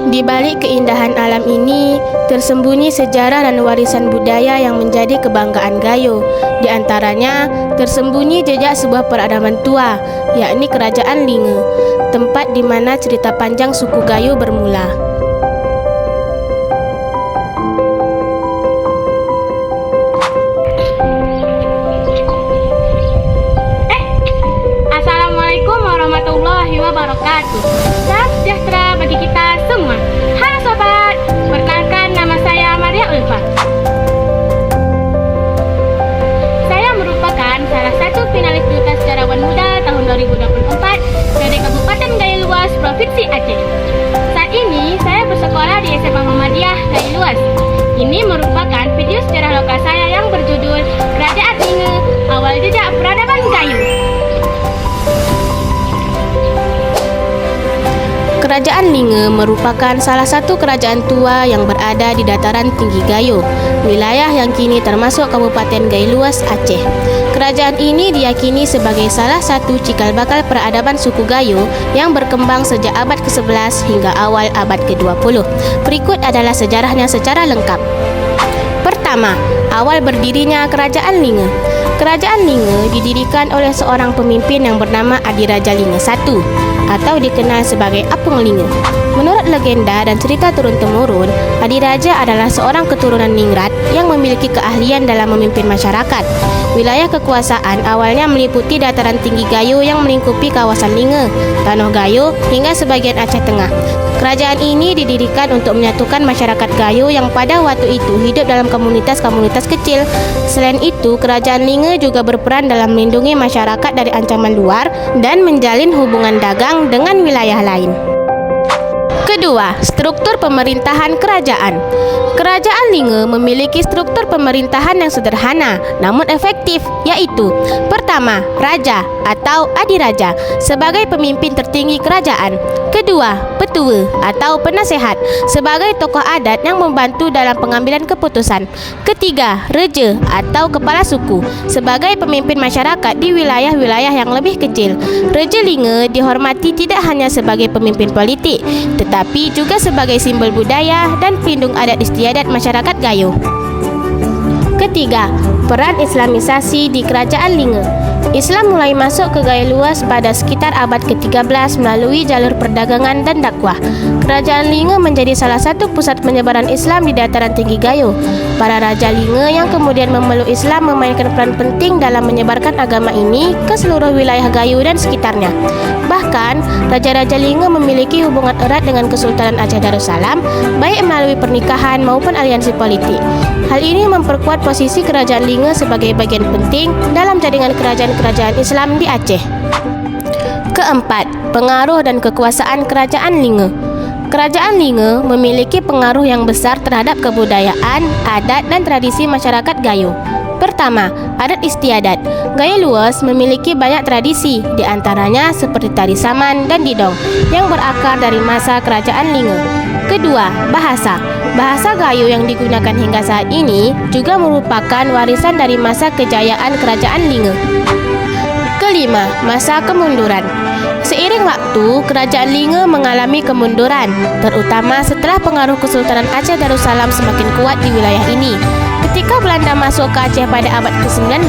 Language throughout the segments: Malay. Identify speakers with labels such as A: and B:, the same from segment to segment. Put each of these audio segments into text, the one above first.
A: Di balik keindahan alam ini, tersembunyi sejarah dan warisan budaya yang menjadi kebanggaan Gayo. Di antaranya, tersembunyi jejak sebuah peradaban tua, yakni Kerajaan Linge, tempat di mana cerita panjang suku Gayo bermula.
B: Assalamualaikum warahmatullahi wabarakatuh. Salam sejahtera bagi kita semua. Halo sobat, perkenalkan nama saya Maria Ulfa. Saya merupakan salah satu finalis Duta Sejarawan Muda tahun 2024 dari Kabupaten Gayo Luas, Provinsi Aceh. Saat ini saya bersekolah di SMA Muhammadiyah Gayo Luas. Ini merupakan video sejarah lokal saya yang berjudul Kerajaan Linge, Awal Jejak Peradaban Gayo.
A: Kerajaan Linge merupakan salah satu kerajaan tua yang berada di dataran tinggi Gayo, wilayah yang kini termasuk Kabupaten Gayo Luas, Aceh. Kerajaan ini diyakini sebagai salah satu cikal bakal peradaban suku Gayo yang berkembang sejak abad ke-11 hingga awal abad ke-20. Berikut adalah sejarahnya secara lengkap. Pertama, awal berdirinya Kerajaan Linge. Kerajaan Linge didirikan oleh seorang pemimpin yang bernama Adiraja Linge I atau dikenal sebagai Apung Linge. Menurut legenda dan cerita turun-temurun, Adiraja adalah seorang keturunan ningrat yang memiliki keahlian dalam memimpin masyarakat. Wilayah kekuasaan awalnya meliputi dataran tinggi Gayo yang melingkupi kawasan Linge, Tanah Gayo hingga sebagian Aceh Tengah. Kerajaan ini didirikan untuk menyatukan masyarakat Gayo yang pada waktu itu hidup dalam komunitas-komunitas kecil. Selain itu, Kerajaan Linge juga berperan dalam melindungi masyarakat dari ancaman luar dan menjalin hubungan dagang dengan wilayah lain. Kedua, struktur pemerintahan kerajaan. Kerajaan Linge memiliki struktur pemerintahan yang sederhana namun efektif, yaitu pertama, Raja atau Adiraja sebagai pemimpin tertinggi kerajaan. Kedua, Petua atau Penasehat sebagai tokoh adat yang membantu dalam pengambilan keputusan. Ketiga, Reja atau Kepala Suku sebagai pemimpin masyarakat di wilayah-wilayah yang lebih kecil. Reja Linge dihormati tidak hanya sebagai pemimpin politik, tetapi juga sebagai simbol budaya dan pelindung adat istiadat masyarakat Gayo. Ketiga, peran Islamisasi di Kerajaan Linge. Islam mulai masuk ke Gayo Luas pada sekitar abad ke-13 melalui jalur perdagangan dan dakwah. Kerajaan Linge menjadi salah satu pusat penyebaran Islam di dataran tinggi Gayo. Para raja Linge yang kemudian memeluk Islam memainkan peran penting dalam menyebarkan agama ini ke seluruh wilayah Gayo dan sekitarnya. Bahkan, raja-raja Linge memiliki hubungan erat dengan Kesultanan Aceh Darussalam, baik melalui pernikahan maupun aliansi politik. Hal ini memperkuat posisi Kerajaan Linge sebagai bagian penting dalam jaringan kerajaan-kerajaan Islam di Aceh. Keempat, pengaruh dan kekuasaan Kerajaan Linge. Kerajaan Linge memiliki pengaruh yang besar terhadap kebudayaan, adat, dan tradisi masyarakat Gayo. Pertama, adat istiadat. Gayo Luas memiliki banyak tradisi, di antaranya seperti tari saman dan didong, yang berakar dari masa Kerajaan Linge. Kedua, bahasa. Bahasa Gayo yang digunakan hingga saat ini juga merupakan warisan dari masa kejayaan Kerajaan Linge. Kelima, masa kemunduran. Seiring waktu, Kerajaan Linge mengalami kemunduran, terutama setelah pengaruh Kesultanan Aceh Darussalam semakin kuat di wilayah ini. Ketika Belanda masuk ke Aceh pada abad ke-19,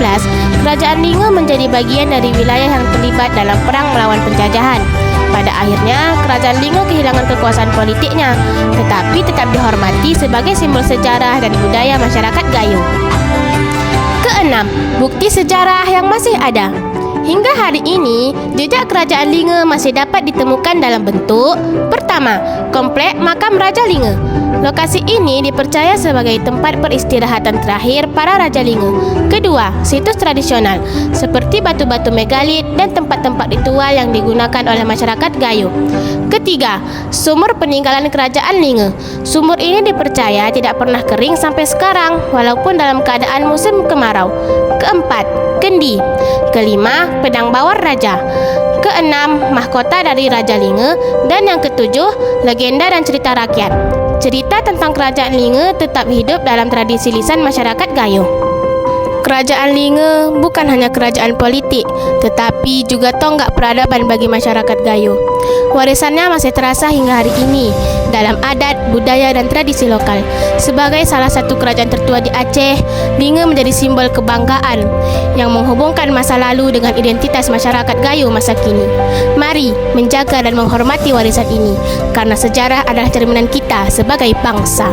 A: Kerajaan Linge menjadi bagian dari wilayah yang terlibat dalam perang melawan penjajahan. Pada akhirnya, Kerajaan Linge kehilangan kekuasaan politiknya, tetapi tetap dihormati sebagai simbol sejarah dan budaya masyarakat Gayo. Keenam, bukti sejarah yang masih ada. Hingga hari ini, jejak Kerajaan Linge masih dapat ditemukan dalam bentuk: pertama, komplek makam Raja Linge. Lokasi ini dipercaya sebagai tempat peristirahatan terakhir para Raja Linge. Kedua, situs tradisional seperti batu-batu megalit dan tempat-tempat ritual yang digunakan oleh masyarakat Gayo. Ketiga, sumur peninggalan Kerajaan Linge. Sumur ini dipercaya tidak pernah kering sampai sekarang walaupun dalam keadaan musim kemarau. Keempat, kendi. Kelima, pedang bawar raja. Keenam, mahkota dari Raja Linge. Dan yang ketujuh, legenda dan cerita rakyat. Cerita tentang Kerajaan Linge tetap hidup dalam tradisi lisan masyarakat Gayo. Kerajaan Linge bukan hanya kerajaan politik, tetapi juga tonggak peradaban bagi masyarakat Gayo. Warisannya masih terasa hingga hari ini dalam adat, budaya dan tradisi lokal. Sebagai salah satu kerajaan tertua di Aceh, Linge menjadi simbol kebanggaan yang menghubungkan masa lalu dengan identitas masyarakat Gayo masa kini. Mari menjaga dan menghormati warisan ini, karena sejarah adalah cerminan kita sebagai bangsa.